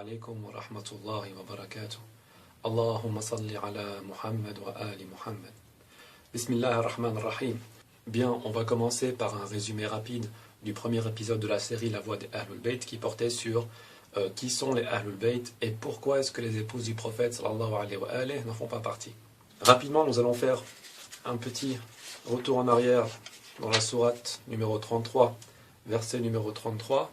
عليكم ورحمة الله وبركاته. اللهم صل على Muhammad wa ali Muhammad. Bismillah ar-Rahman ar-Rahim. Bien, on va commencer par un résumé rapide du premier épisode de la série La Voix des Ahlul Bayt qui portait sur qui sont les Ahlul Bayt et pourquoi est-ce que les épouses du prophète sallallahu alayhi wa alayhi n'en font pas partie. Rapidement, nous allons faire un petit retour en arrière dans la sourate numéro 33, verset numéro 33.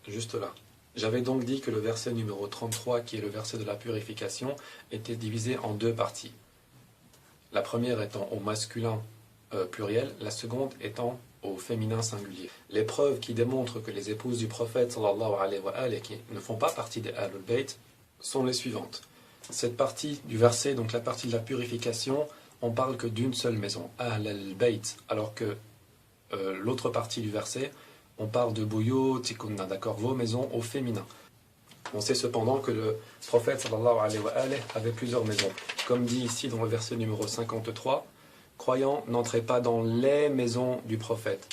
Juste là. J'avais donc dit que le verset numéro 33, qui est le verset de la purification, était divisé en deux parties. La première étant au masculin pluriel, la seconde étant au féminin singulier. Les preuves qui démontrent que les épouses du prophète sallallahu alayhi wa alayhi, qui ne font pas partie des Ahlul Bayt, sont les suivantes. Cette partie du verset, donc la partie de la purification, on parle que d'une seule maison, Ahl al-Bayt, alors que l'autre partie du verset, on parle de buyut tikunna, d'accord, vos maisons au féminin. On sait cependant que le prophète sallallahu alayhi wa alayhi avait plusieurs maisons. Comme dit ici dans le verset numéro 53, croyants, n'entrez pas dans les maisons du prophète.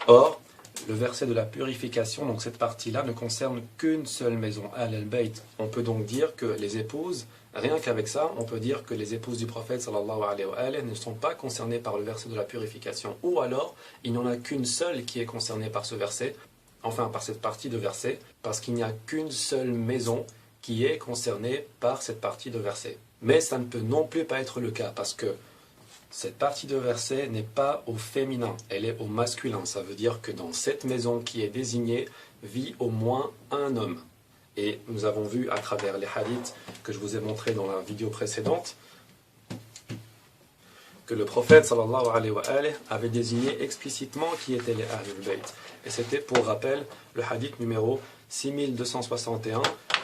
Or, le verset de la purification, donc cette partie-là, ne concerne qu'une seule maison, Ahl al-Bayt. On peut donc dire que les épouses, rien qu'avec ça, on peut dire que les épouses du prophète sallallahu alayhi wa alayhi ne sont pas concernées par le verset de la purification. Ou alors, il n'y en a qu'une seule qui est concernée par ce verset, enfin par cette partie de verset, parce qu'il n'y a qu'une seule maison qui est concernée par cette partie de verset. Mais ça ne peut non plus pas être le cas, parce que cette partie de verset n'est pas au féminin, elle est au masculin. Ça veut dire que dans cette maison qui est désignée, vit au moins un homme. Et nous avons vu à travers les hadiths que je vous ai montrés dans la vidéo précédente que le prophète sallallahu alayhi wa alayhi avait désigné explicitement qui étaient les Ahlul Bayt. Et c'était pour rappel le hadith numéro 6261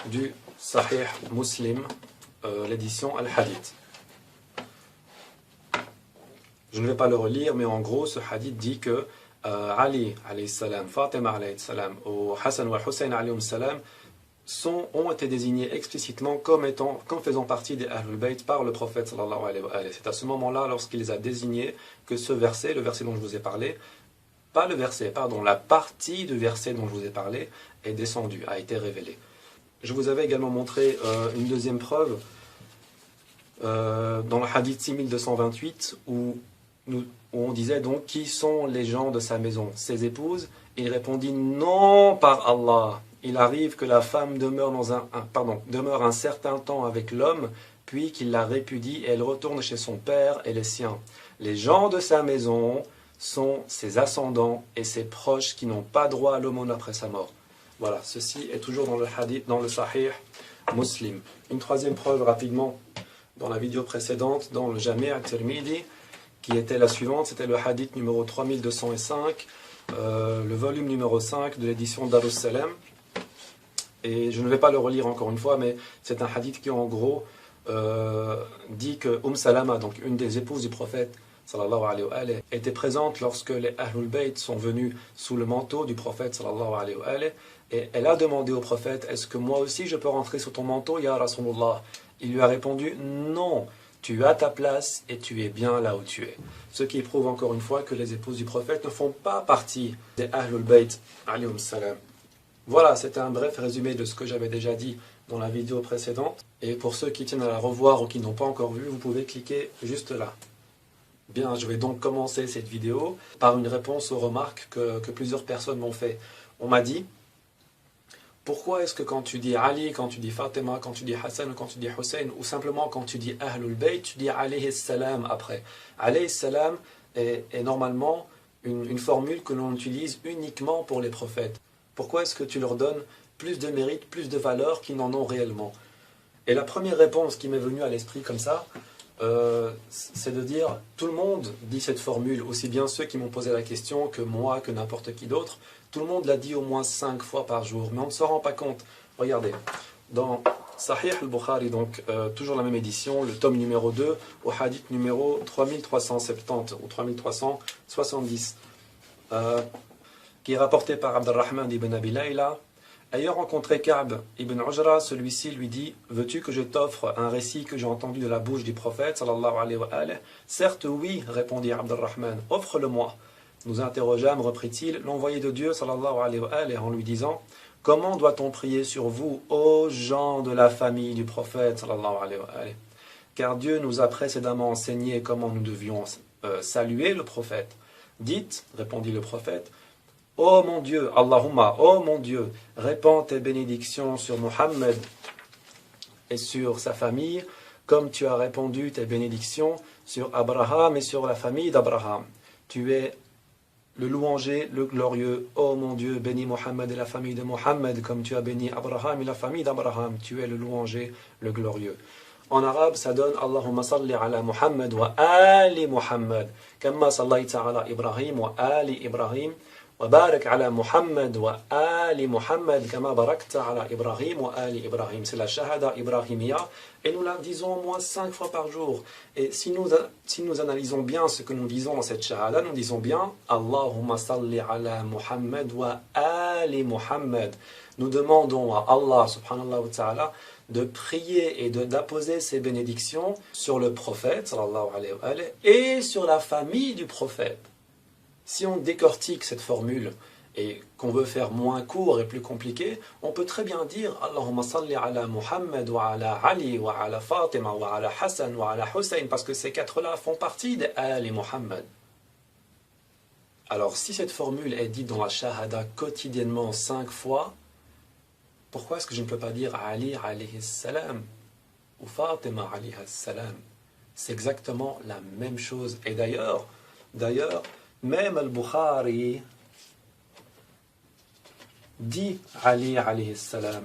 du Sahih Muslim, l'édition Al-Hadith. Je ne vais pas le relire, mais en gros, ce hadith dit que Ali alayhi salam, Fatima alayhi salam, ou Hassan ou Hussein alayhi salam ont été désignés explicitement comme faisant partie des Ahlul Bayt par le prophète sallallahu alayhi wa alayhi. C'est à ce moment-là, lorsqu'il les a désignés, que ce verset, le verset dont je vous ai parlé, pas le verset, pardon, la partie du verset dont je vous ai parlé est descendue, a été révélée. Je vous avais également montré une deuxième preuve dans le hadith 6228 où on disait donc qui sont les gens de sa maison, ses épouses. Il répondit non, par Allah. Il arrive que la femme demeure un certain temps avec l'homme, puis qu'il la répudie et elle retourne chez son père et les siens. Les gens de sa maison sont ses ascendants et ses proches qui n'ont pas droit à l'aumône après sa mort. Voilà, ceci est toujours dans le hadith, dans le Sahih Muslim. Une troisième preuve rapidement dans la vidéo précédente, dans le Jami' al-Tirmidhi, qui était la suivante, c'était le hadith numéro 3205, le volume numéro 5 de l'édition Darus Salam. Et je ne vais pas le relire encore une fois, mais c'est un hadith qui en gros dit que Salama, donc une des épouses du prophète sallallahu alayhi wa alayhi, était présente lorsque les Ahlul Bayt sont venus sous le manteau du prophète sallallahu alayhi wa alayhi, et elle a demandé au prophète, est-ce que moi aussi je peux rentrer sous ton manteau, ya Rasulullah? Il lui a répondu, non, tu as ta place et tu es bien là où tu es. Ce qui prouve encore une fois que les épouses du prophète ne font pas partie des Ahlul Bayt alayhum salam. Voilà, c'était un bref résumé de ce que j'avais déjà dit dans la vidéo précédente. Et pour ceux qui tiennent à la revoir ou qui n'ont pas encore vu, vous pouvez cliquer juste là. Bien, je vais donc commencer cette vidéo par une réponse aux remarques que plusieurs personnes m'ont fait. On m'a dit, pourquoi est-ce que quand tu dis Ali, quand tu dis Fatima, quand tu dis Hassan ou quand tu dis Hussein, ou simplement quand tu dis Ahlul Bayt, tu dis alayhi salam après? Alayhi salam est normalement une formule que l'on utilise uniquement pour les prophètes. Pourquoi est-ce que tu leur donnes plus de mérite, plus de valeur qu'ils n'en ont réellement? Et la première réponse qui m'est venue à l'esprit comme ça, c'est de dire, tout le monde dit cette formule, aussi bien ceux qui m'ont posé la question que moi, que n'importe qui d'autre. Tout le monde l'a dit au moins 5 fois par jour, mais on ne se rend pas compte. Regardez, dans Sahih al-Bukhari, donc toujours la même édition, le tome numéro 2, au hadith numéro 3370 ou 3370, qui est rapporté par Abdurrahman ibn Abi Layla. Ayant rencontré Ka'b ibn Ujra, celui-ci lui dit, veux-tu que je t'offre un récit que j'ai entendu de la bouche du prophète sallallahu alayhi wa alayhi? Certes oui, répondit Abdurrahman, offre-le-moi. Nous interrogeâmes, reprit-il, l'envoyé de Dieu, sallallahu alayhi wa alayhi, en lui disant, comment doit-on prier sur vous, ô gens de la famille du prophète, sallallahu alayhi wa alayhi? Car Dieu nous a précédemment enseigné comment nous devions saluer le prophète. Dites, répondit le prophète, ô mon Dieu, Allahumma, ô mon Dieu, répands tes bénédictions sur Muhammad et sur sa famille, comme tu as répandu tes bénédictions sur Abraham et sur la famille d'Abraham. Tu es le louangé, le glorieux. Ô mon Dieu, bénis Muhammad et la famille de Muhammad, comme tu as béni Abraham et la famille d'Abraham. Tu es le louangé, le glorieux. En arabe, ça donne Allahumma salli ala Muhammad wa ali Muhammad. Kama sallaita ala Ibrahim wa ali Ibrahim. وبارك على محمد وآل محمد كما باركت على إبراهيم وآل إبراهيم. C'est la shahada ibrahimiya et nous la disons au moins 5 fois par jour. Et si nous analysons bien ce que nous disons dans cette shahada, nous disons bien Allahumma salli ala Muhammad wa ali Muhammad. Nous demandons à Allah subhanahu wa ta'ala de prier et d'apposer ses bénédictions sur le prophète sallallahu alayhi wa alayhi, et sur la famille du prophète. Si on décortique cette formule et qu'on veut faire moins court et plus compliqué, on peut très bien dire Allahumma salli ala Muhammad wa ala Ali wa ala Fatima wa ala Hassan wa ala Hussein, parce que ces quatre-là font partie des Ali Muhammad. Alors si cette formule est dite dans la shahada quotidiennement 5 fois, pourquoi est-ce que je ne peux pas dire Ali alayhi salam ou Fatima alayhi salam? C'est exactement la même chose. Et d'ailleurs, même Al-Bukhari dit Ali alayhi salam.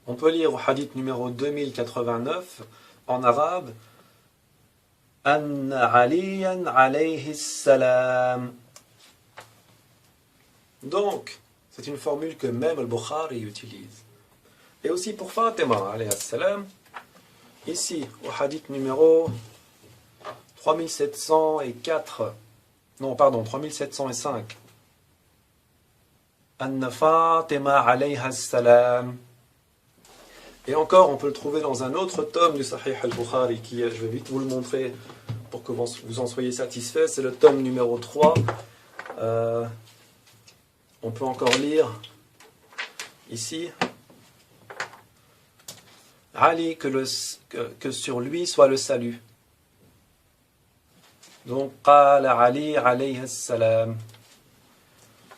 On peut lire au hadith numéro 2089 en arabe Anna Aliyan alayhi salam. Donc, c'est une formule que même Al-Bukhari utilise. Et aussi pour Fatima alayhi salam, ici au hadith numéro 3704, non pardon, 3705. Anna Fatima alayha salam. Et encore, on peut le trouver dans un autre tome du Sahih al-Bukhari, qui, je vais vite vous le montrer pour que vous en soyez satisfaits, c'est le tome numéro 3. On peut encore lire ici Ali, que sur lui soit le salut. Donc, Qala Ali alayhi salam.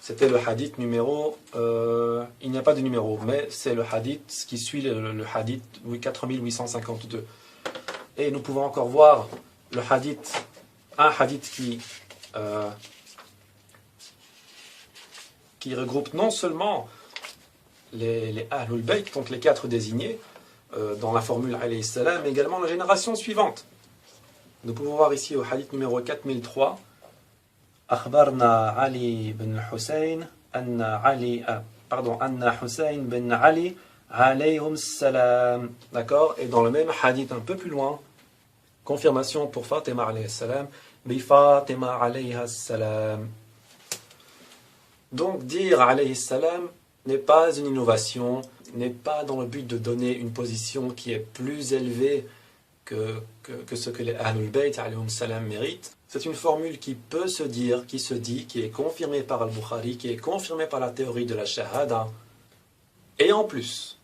C'était le hadith numéro, il n'y a pas de numéro, mais c'est le hadith qui suit le hadith 4852. Et nous pouvons encore voir le hadith, un hadith qui regroupe non seulement les Ahlul Bayt, donc les 4 désignés, dans la formule alayhi salam, mais également la génération suivante. Nous pouvons voir ici au hadith numéro 4003, أخبرنا علي بن حسين أن حسين بن علي عليهم السلام. D'accord? Et dans le même hadith un peu plus loin, confirmation pour Fatima alayhi salam, bi Fatima alayha salam. Donc dire alayhi salam n'est pas une innovation, n'est pas dans le but de donner une position qui est plus élevée que ce que les Ahlul Bayt alayhum salam méritent. C'est une formule qui peut se dire, qui se dit, qui est confirmée par Al-Bukhari, qui est confirmée par la théorie de la Shahada. Et en plus,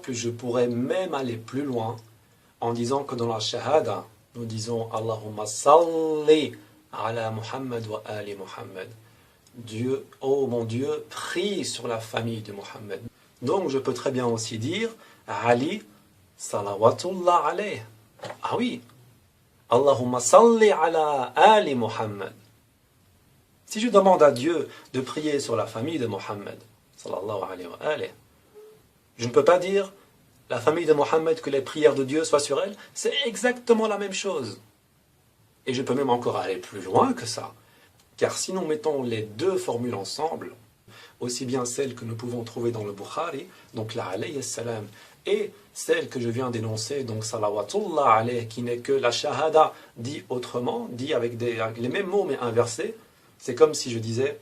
je pourrais même aller plus loin en disant que dans la Shahada, nous disons Allahumma salli ala Muhammad wa ali Muhammad. Dieu, oh mon Dieu, prie sur la famille de Muhammad. Donc je peux très bien aussi dire Ali salawatullah alayh. Ah oui, Allahumma salli ala ali Muhammad. Si je demande à Dieu de prier sur la famille de Muhammad, sallallahu alayhi wa alayhi, je ne peux pas dire la famille de Muhammad, que les prières de Dieu soient sur elle. C'est exactement la même chose. Et je peux même encore aller plus loin que ça. Car si nous mettons les deux formules ensemble, aussi bien celle que nous pouvons trouver dans le Bukhari, donc la alayhi salam, et celle que je viens d'énoncer, donc salawatullah alayh, qui n'est que la shahada dit autrement, dit avec les mêmes mots mais inversés, c'est comme si je disais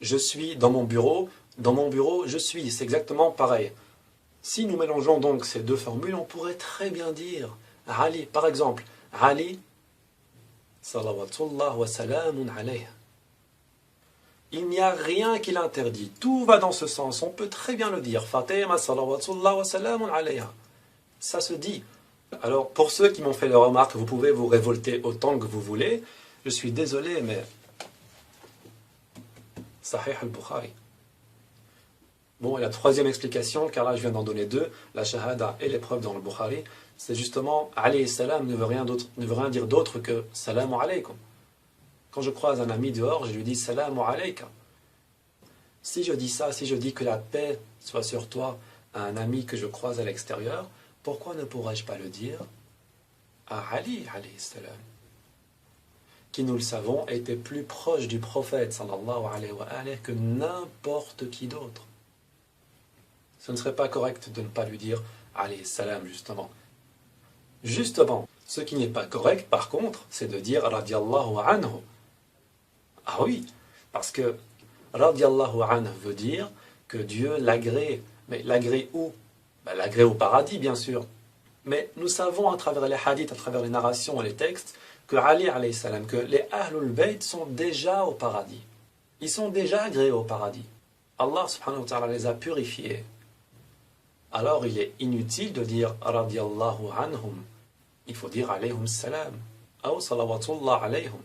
je suis dans mon bureau, je suis, c'est exactement pareil. Si nous mélangeons donc ces deux formules, on pourrait très bien dire Ali, par exemple, Ali Salawatullah wa salamun alayha. Il n'y a rien qui l'interdit. Tout va dans ce sens. On peut très bien le dire. Fatima salawatullah wa salamun alayha. Ça se dit. Alors, pour ceux qui m'ont fait la remarque, vous pouvez vous révolter autant que vous voulez. Je suis désolé, mais Sahih al-Bukhari. Bon, et la troisième explication, car là je viens d'en donner deux, la shahada et l'épreuve dans le Bukhari, c'est justement alayhi salam ne veut rien dire d'autre que salamu alaykum. Quand je croise un ami dehors, je lui dis salamu alayka. Si je dis ça, si je dis que la paix soit sur toi à un ami que je croise à l'extérieur, pourquoi ne pourrais-je pas le dire à Ali alayhi salam, qui, nous le savons, était plus proche du prophète sallallahu alayhi wa alayhi que n'importe qui d'autre. Ce ne serait pas correct de ne pas lui dire alayhi salam, justement. Justement, ce qui n'est pas correct, par contre, c'est de dire radiyallahu anhu. Ah oui, parce que radiyallahu anhu veut dire que Dieu l'agrée. Mais l'agrée où? Ben, l'agrée au paradis, bien sûr. Mais nous savons à travers les hadiths, à travers les narrations et les textes, que Ali alayhi salam, que les Ahlul Bayt sont déjà au paradis. Ils sont déjà agréés au paradis. Allah subhanahu wa ta'ala les a purifiés. Alors il est inutile de dire radiyallahu anhum. Il faut dire alayhum salam. Ou salawatullah alayhum.